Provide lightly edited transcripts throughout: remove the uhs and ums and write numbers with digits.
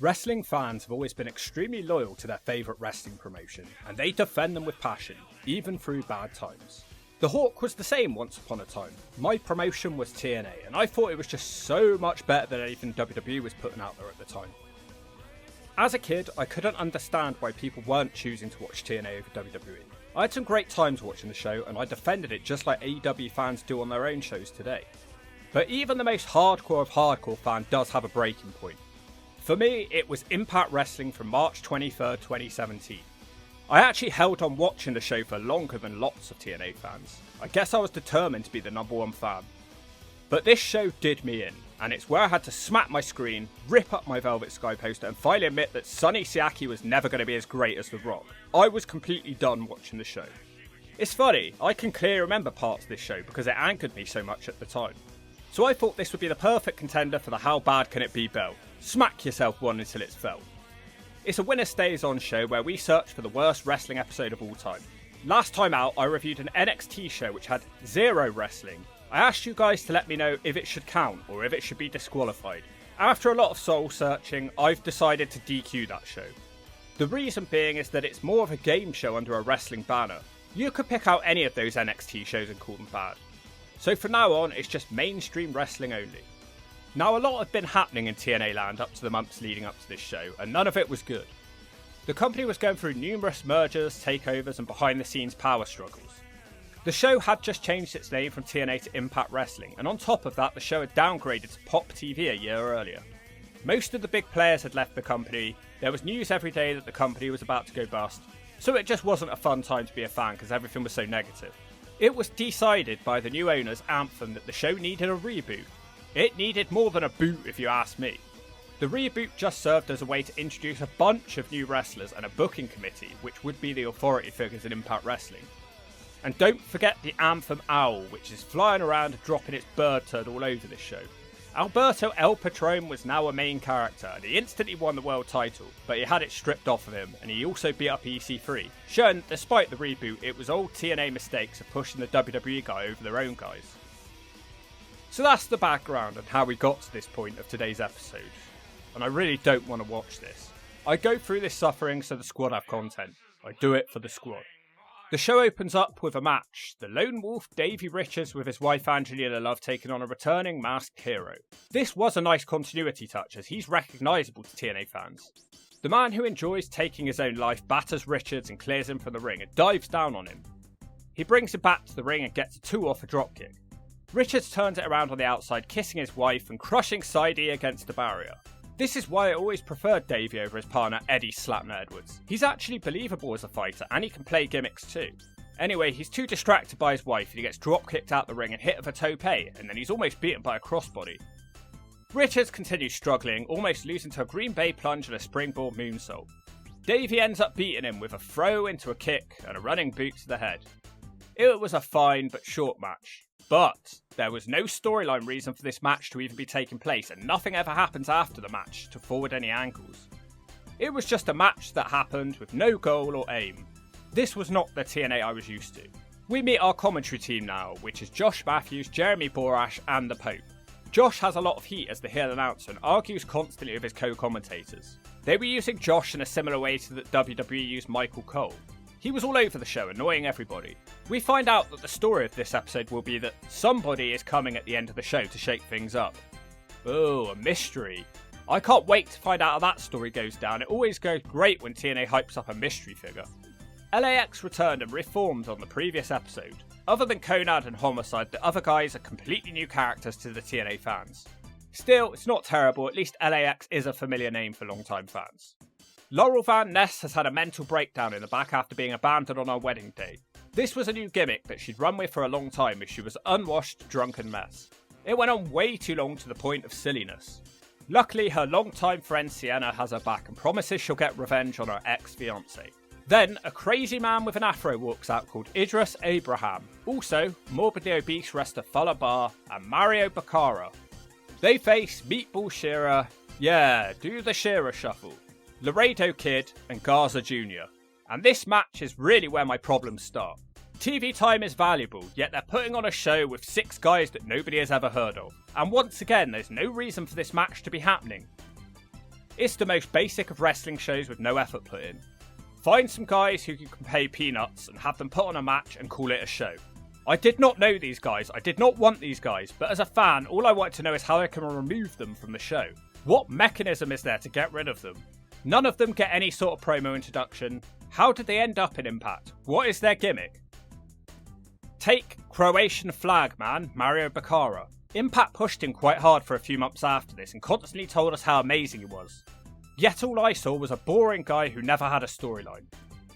Wrestling fans have always been extremely loyal to their favourite wrestling promotion, and they defend them with passion, even through bad times. The Hawk was the same once upon a time. My promotion was TNA, and I thought it was just so much better than anything WWE was putting out there at the time. As a kid, I couldn't understand why people weren't choosing to watch TNA over WWE. I had some great times watching the show, and I defended it just like AEW fans do on their own shows today. But even the most hardcore of hardcore fan does have a breaking point. For me, it was Impact Wrestling from March 23rd, 2017. I actually held on watching the show for longer than lots of TNA fans. I guess I was determined to be the number one fan. But this show did me in, and it's where I had to smack my screen, rip up my Velvet Sky poster, and finally admit that Sonny Siaki was never going to be as great as The Rock. I was completely done watching the show. It's funny, I can clearly remember parts of this show because it anchored me so much at the time. So I thought this would be the perfect contender for the How Bad Can It Be belt. Smack yourself one until it's felt. It's a winner stays on show where we search for the worst wrestling episode of all time. Last time out, I reviewed an NXT show which had zero wrestling. I asked you guys to let me know if it should count or if it should be disqualified. After a lot of soul searching, I've decided to DQ that show. The reason being is that it's more of a game show under a wrestling banner. You could pick out any of those NXT shows and call them bad. So from now on, it's just mainstream wrestling only. Now, a lot had been happening in TNA land up to the months leading up to this show, and none of it was good. The company was going through numerous mergers, takeovers, and behind-the-scenes power struggles. The show had just changed its name from TNA to Impact Wrestling, and on top of that, the show had downgraded to Pop TV a year earlier. Most of the big players had left the company, there was news every day that the company was about to go bust, so it just wasn't a fun time to be a fan because everything was so negative. It was decided by the new owners, Anthem, that the show needed a reboot. It needed more than a boot, if you ask me. The reboot just served as a way to introduce a bunch of new wrestlers and a booking committee, which would be the authority figures in Impact Wrestling. And don't forget the Anthem Owl, which is flying around and dropping its bird turd all over this show. Alberto El Patron was now a main character, and he instantly won the world title, but he had it stripped off of him, and he also beat up EC3, showing that despite the reboot, it was old TNA mistakes of pushing the WWE guy over their own guys. So that's the background and how we got to this point of today's episode. And I really don't want to watch this. I go through this suffering so the squad have content. I do it for the squad. The show opens up with a match. The lone wolf Davey Richards with his wife Angelina Love taking on a returning masked hero. This was a nice continuity touch as he's recognisable to TNA fans. The man who enjoys taking his own life batters Richards and clears him from the ring and dives down on him. He brings him back to the ring and gets a 2 off a dropkick. Richards turns it around on the outside, kissing his wife and crushing Sidey against the barrier. This is why I always preferred Davey over his partner Eddie Slapner Edwards. He's actually believable as a fighter and he can play gimmicks too. Anyway, he's too distracted by his wife and he gets drop-kicked out the ring and hit with a tope, and then he's almost beaten by a crossbody. Richards continues struggling, almost losing to a Green Bay plunge and a springboard moonsault. Davey ends up beating him with a throw into a kick and a running boot to the head. It was a fine but short match. But there was no storyline reason for this match to even be taking place, and nothing ever happens after the match to forward any angles. It was just a match that happened with no goal or aim. This was not the TNA I was used to. We meet our commentary team now, which is Josh Matthews, Jeremy Borash and the Pope. Josh has a lot of heat as the heel announcer and argues constantly with his co-commentators. They were using Josh in a similar way to that WWE used Michael Cole. He was all over the show, annoying everybody. We find out that the story of this episode will be that somebody is coming at the end of the show to shake things up. Oh, a mystery. I can't wait to find out how that story goes down. It always goes great when TNA hypes up a mystery figure. LAX returned and reformed on the previous episode. Other than Conad and Homicide, the other guys are completely new characters to the TNA fans. Still, it's not terrible, at least LAX is a familiar name for longtime fans. Laurel Van Ness has had a mental breakdown in the back after being abandoned on her wedding day. This was a new gimmick that she'd run with for a long time as she was an unwashed, drunken mess. It went on way too long to the point of silliness. Luckily, her longtime friend Sienna has her back and promises she'll get revenge on her ex-fiancé. Then, a crazy man with an afro walks out called Idris Abraham. Also, morbidly obese wrestler Fallah Bar and Mario Baccara. They face Meatball Shearer, do the Shearer shuffle, Laredo Kid and Garza Jr. And this match is really where my problems start. TV time is valuable, yet they're putting on a show with 6 guys that nobody has ever heard of. And once again, there's no reason for this match to be happening. It's the most basic of wrestling shows with no effort put in. Find some guys who you can pay peanuts and have them put on a match and call it a show. I did not know these guys, I did not want these guys, but as a fan, all I wanted to know is how I can remove them from the show. What mechanism is there to get rid of them? None of them get any sort of promo introduction. How did they end up in Impact? What is their gimmick? Take Croatian flag man, Mario Baccara. Impact pushed him quite hard for a few months after this and constantly told us how amazing he was. Yet all I saw was a boring guy who never had a storyline.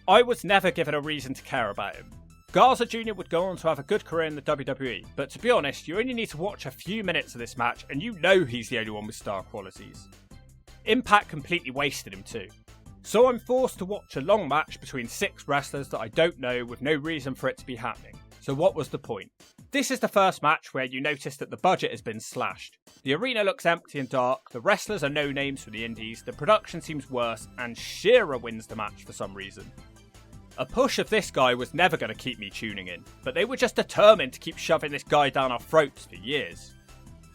I was never given a reason to care about him. Garza Jr. would go on to have a good career in the WWE, but to be honest, you only need to watch a few minutes of this match and you know he's the only one with star qualities. Impact completely wasted him too. So I'm forced to watch a long match between 6 wrestlers that I don't know with no reason for it to be happening. So what was the point? This is the first match where you notice that the budget has been slashed. The arena looks empty and dark, the wrestlers are no names from the indies, the production seems worse, and Shearer wins the match for some reason. A push of this guy was never going to keep me tuning in, but they were just determined to keep shoving this guy down our throats for years.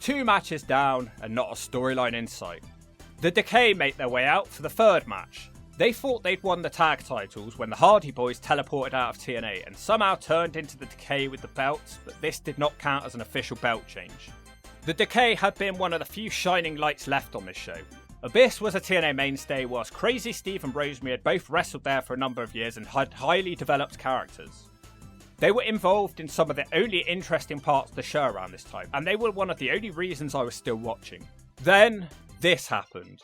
2 matches down, and not a storyline in sight. The Decay make their way out for the 3rd match. They thought they'd won the tag titles when the Hardy Boys teleported out of TNA and somehow turned into the Decay with the belts, but this did not count as an official belt change. The Decay had been one of the few shining lights left on this show. Abyss was a TNA mainstay, whilst Crazy Steve and Rosemary had both wrestled there for a number of years and had highly developed characters. They were involved in some of the only interesting parts of the show around this time, and they were one of the only reasons I was still watching. Then, this happened.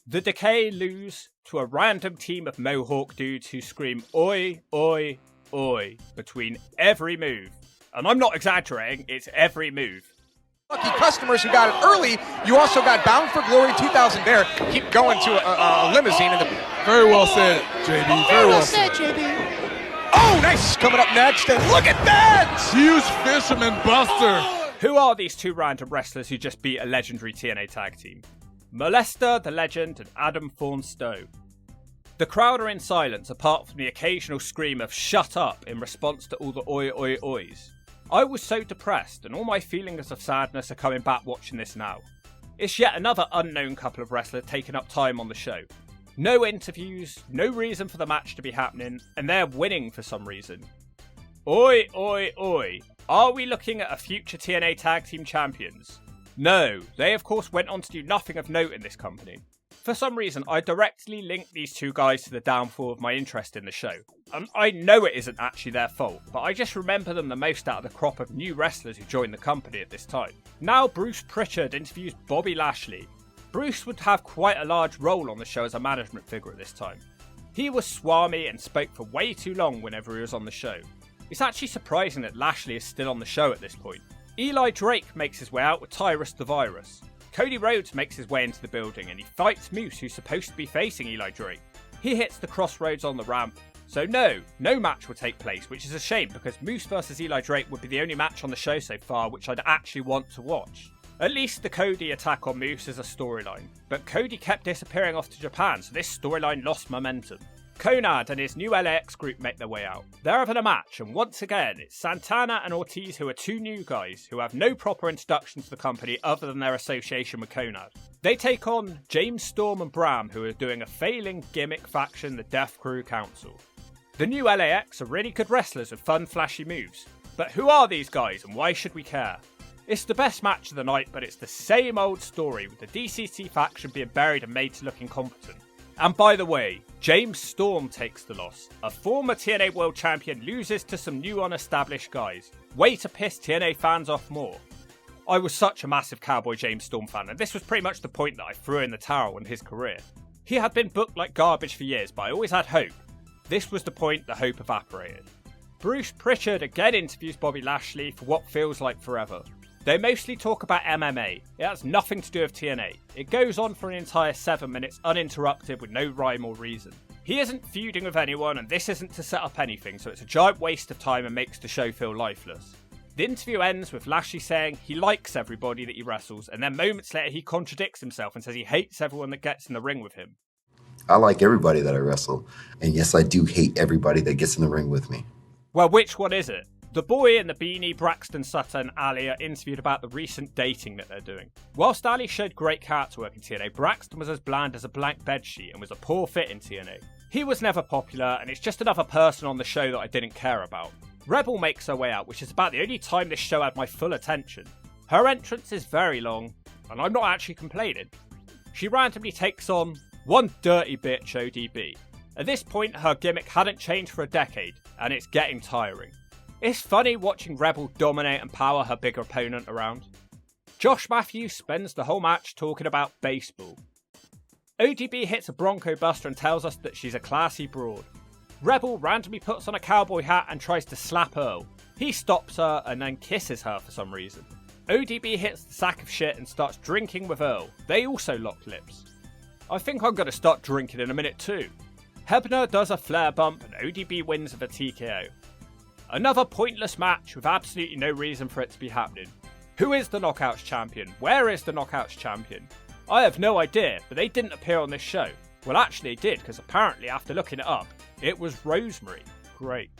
The Decay lose to a random team of Mohawk dudes who scream "Oi, oi, oi" between every move. And I'm not exaggerating, it's every move. Lucky customers who got it early. You also got Bound for Glory 2000 there. Keep going to a limousine. Very well said, JB. Very well said, JB. Oh, nice. Coming up next, and look at that! Huge Fisherman Buster. Who are these 2 random wrestlers who just beat a legendary TNA tag team? Molester, the Legend, and Adam Thorne Stowe. The crowd are in silence apart from the occasional scream of "shut up" in response to all the oi oi ois. I was so depressed and all my feelings of sadness are coming back watching this now. It's yet another unknown couple of wrestlers taking up time on the show. No interviews, no reason for the match to be happening, and they're winning for some reason. Oi oi oi, are we looking at a future TNA Tag Team Champions? No, they of course went on to do nothing of note in this company. For some reason, I directly linked these 2 guys to the downfall of my interest in the show. I know it isn't actually their fault, but I just remember them the most out of the crop of new wrestlers who joined the company at this time. Now Bruce Pritchard interviews Bobby Lashley. Bruce would have quite a large role on the show as a management figure at this time. He was swami and spoke for way too long whenever he was on the show. It's actually surprising that Lashley is still on the show at this point. Eli Drake makes his way out with Tyrus the Virus. Cody Rhodes makes his way into the building and he fights Moose, who's supposed to be facing Eli Drake. He hits the crossroads on the ramp, so no match will take place, which is a shame because Moose vs Eli Drake would be the only match on the show so far which I'd actually want to watch. At least the Cody attack on Moose is a storyline, but Cody kept disappearing off to Japan, so this storyline lost momentum. Konad and his new LAX group make their way out. They're having a match, and once again, it's Santana and Ortiz who are 2 new guys who have no proper introduction to the company other than their association with Konad. They take on James Storm and Bram, who are doing a failing gimmick faction, the Death Crew Council. The new LAX are really good wrestlers with fun, flashy moves. But who are these guys, and why should we care? It's the best match of the night, but it's the same old story, with the DCT faction being buried and made to look incompetent. And by the way, James Storm takes the loss. A former TNA World Champion loses to some new unestablished guys. Way to piss TNA fans off more. I was such a massive Cowboy James Storm fan, and this was pretty much the point that I threw in the towel in his career. He had been booked like garbage for years, but I always had hope. This was the point the hope evaporated. Bruce Pritchard again interviews Bobby Lashley for what feels like forever. They mostly talk about MMA. It has nothing to do with TNA. It goes on for an entire 7 minutes uninterrupted with no rhyme or reason. He isn't feuding with anyone and this isn't to set up anything, so it's a giant waste of time and makes the show feel lifeless. The interview ends with Lashley saying he likes everybody that he wrestles, and then moments later he contradicts himself and says he hates everyone that gets in the ring with him. I like everybody that I wrestle, and yes, I do hate everybody that gets in the ring with me. Well, which one is it? The boy in the beanie, Braxton Sutter and Ali, are interviewed about the recent dating that they're doing. Whilst Ali showed great character work in TNA, Braxton was as bland as a blank bedsheet and was a poor fit in TNA. He was never popular, and it's just another person on the show that I didn't care about. Rebel makes her way out, which is about the only time this show had my full attention. Her entrance is very long, and I'm not actually complaining. She randomly takes on one dirty bitch ODB. At this point, her gimmick hadn't changed for a decade, and it's getting tiring. It's funny watching Rebel dominate and power her bigger opponent around. Josh Matthews spends the whole match talking about baseball. ODB hits a Bronco Buster and tells us that she's a classy broad. Rebel randomly puts on a cowboy hat and tries to slap Earl. He stops her and then kisses her for some reason. ODB hits the sack of shit and starts drinking with Earl. They also lock lips. I think I'm going to start drinking in a minute too. Hebner does a flare bump and ODB wins with a TKO. Another pointless match with absolutely no reason for it to be happening. Who is the Knockouts champion? Where is the Knockouts champion? I have no idea, but they didn't appear on this show. Well, actually they did, because apparently after looking it up, it was Rosemary. Great.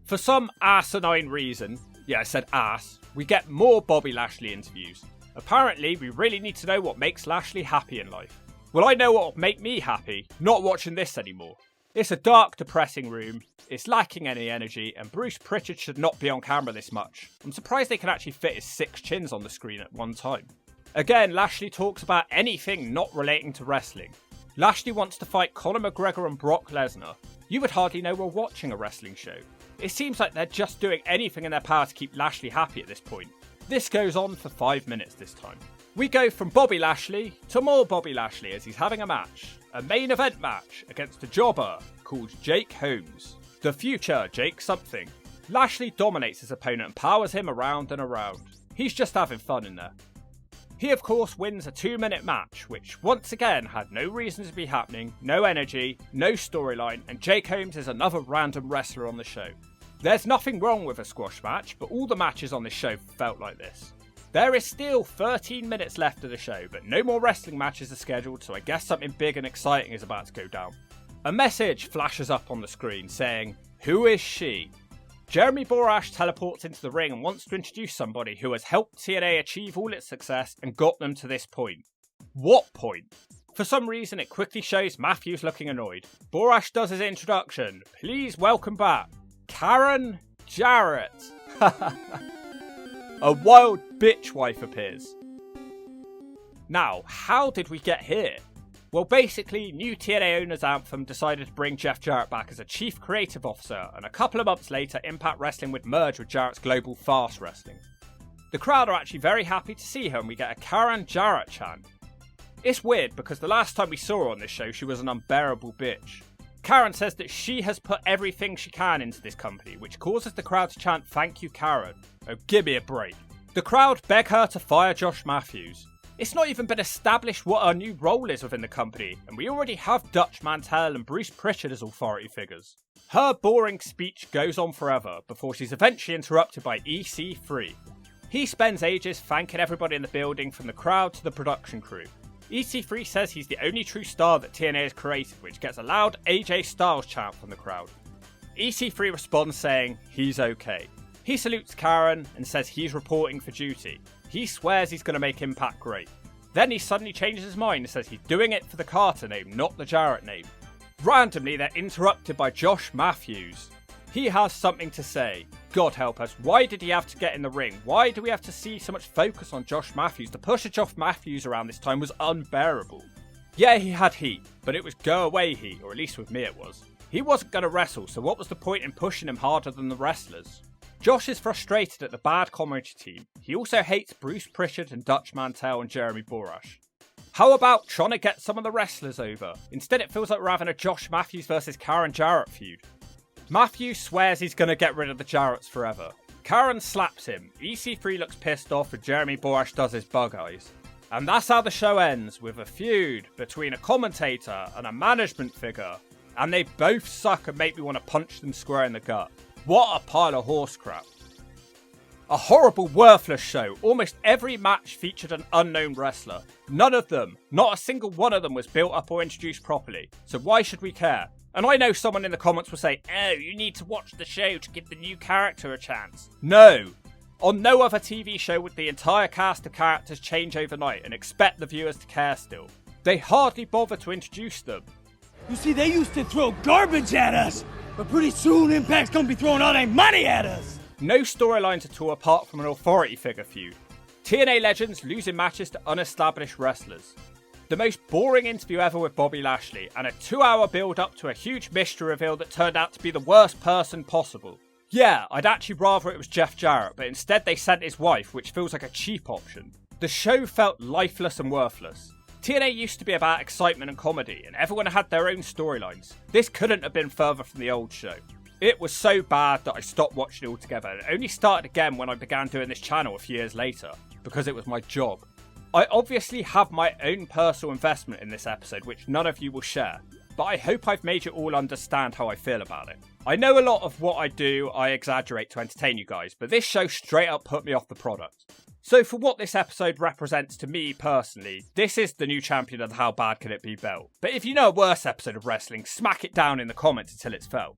For some asinine reason, yeah I said ass, we get more Bobby Lashley interviews. Apparently we really need to know what makes Lashley happy in life. Well, I know what will make me happy, not watching this anymore. It's a dark, depressing room, it's lacking any energy, and Bruce Pritchard should not be on camera this much. I'm surprised they can actually fit his 6 chins on the screen at one time. Again, Lashley talks about anything not relating to wrestling. Lashley wants to fight Conor McGregor and Brock Lesnar. You would hardly know we're watching a wrestling show. It seems like they're just doing anything in their power to keep Lashley happy at this point. This goes on for 5 minutes this time. We go from Bobby Lashley to more Bobby Lashley as he's having a match. A main event match against a jobber called Jake Holmes. The future Jake something. Lashley dominates his opponent and powers him around and around. He's just having fun in there. He of course wins a 2-minute match, which once again had no reason to be happening, no energy, no storyline, and Jake Holmes is another random wrestler on the show. There's nothing wrong with a squash match, but all the matches on this show felt like this. There is still 13 minutes left of the show, but no more wrestling matches are scheduled, so I guess something big and exciting is about to go down. A message flashes up on the screen saying, "Who is she?" Jeremy Borash teleports into the ring and wants to introduce somebody who has helped TNA achieve all its success and got them to this point. What point? For some reason it quickly shows Matthews looking annoyed. Borash does his introduction. Please welcome back Karen Jarrett. A wild bitch wife appears. Now, how did we get here? Well, basically, new TNA owners Anthem decided to bring Jeff Jarrett back as a chief creative officer, and a couple of months later, Impact Wrestling would merge with Jarrett's Global Fast Wrestling. The crowd are actually very happy to see her, and we get a Karen Jarrett chant. It's weird because the last time we saw her on this show, she was an unbearable bitch. Karen says that she has put everything she can into this company, which causes the crowd to chant, "Thank you, Karen." Oh, give me a break. The crowd beg her to fire Josh Matthews. It's not even been established what her new role is within the company, and we already have Dutch Mantel and Bruce Pritchard as authority figures. Her boring speech goes on forever before she's eventually interrupted by EC3. He spends ages thanking everybody in the building, from the crowd to the production crew. EC3 says he's the only true star that TNA has created, which gets a loud AJ Styles chant from the crowd. EC3 responds saying he's okay. He salutes Karen and says he's reporting for duty. He swears he's going to make Impact great. Then he suddenly changes his mind and says he's doing it for the Carter name, not the Jarrett name. Randomly, they're interrupted by Josh Matthews. He has something to say. God help us, why did he have to get in the ring? Why do we have to see so much focus on Josh Matthews? The push of Josh Matthews around this time was unbearable. Yeah, he had heat, but it was go away heat, or at least with me it was. He wasn't going to wrestle, so what was the point in pushing him harder than the wrestlers? Josh is frustrated at the bad commentary team. He also hates Bruce Pritchard and Dutch Mantel and Jeremy Borash. How about trying to get some of the wrestlers over? Instead it feels like we're having a Josh Matthews versus Karen Jarrett feud. Matthews swears he's going to get rid of the Jarretts forever. Karen slaps him. EC3 looks pissed off and Jeremy Borash does his bug eyes. And that's how the show ends, with a feud between a commentator and a management figure. And they both suck and make me want to punch them square in the gut. What a pile of horse crap. A horrible, worthless show. Almost every match featured an unknown wrestler. None of them, not a single one of them, was built up or introduced properly. So why should we care? And I know someone in the comments will say, oh, you need to watch the show to give the new character a chance. No! On no other TV show would the entire cast of characters change overnight and expect the viewers to care still. They hardly bother to introduce them. You see, they used to throw garbage at us, but pretty soon Impact's gonna be throwing all their money at us. No storylines at all apart from an authority figure feud. TNA legends losing matches to unestablished wrestlers. The most boring interview ever with Bobby Lashley, and a 2-hour build up to a huge mystery reveal that turned out to be the worst person possible. Yeah, I'd actually rather it was Jeff Jarrett, but instead they sent his wife, which feels like a cheap option. The show felt lifeless and worthless. TNA used to be about excitement and comedy, and everyone had their own storylines. This couldn't have been further from the old show. It was so bad that I stopped watching it altogether, and only started again when I began doing this channel a few years later, because it was my job. I obviously have my own personal investment in this episode, which none of you will share, but I hope I've made you all understand how I feel about it. I know a lot of what I do, I exaggerate to entertain you guys, but this show straight up put me off the product. So for what this episode represents to me personally, this is the new champion of the How Bad Can It Be belt. But if you know a worse episode of wrestling, smack it down in the comments until it's felt.